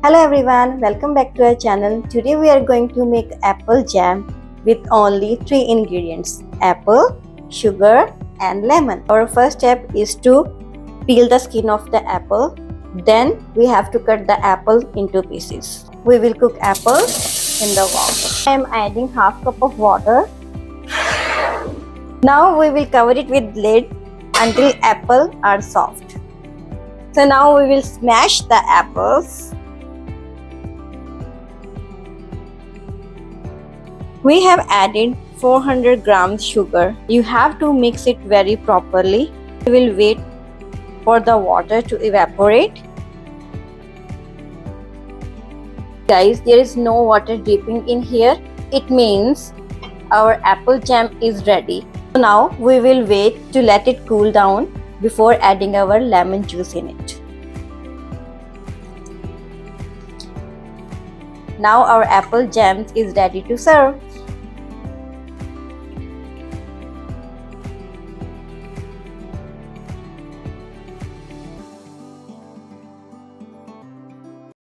Hello everyone, welcome back to our channel. Today we are going to make apple jam with only 3 ingredients: apple, sugar and lemon. Our first step is to peel the skin of the apple. Then we have to cut the apple into pieces. We will cook apple in the water. I am adding half cup of water. Now we will cover it with lid until apple are soft. So now we will smash the apples. We have added 400 grams sugar. You have to mix it very properly. We will wait for the water to evaporate. Guys, there is no water dripping in here. It means our apple jam is ready. Now we will wait to let it cool down before adding our lemon juice in it. Now our apple jam is ready to serve.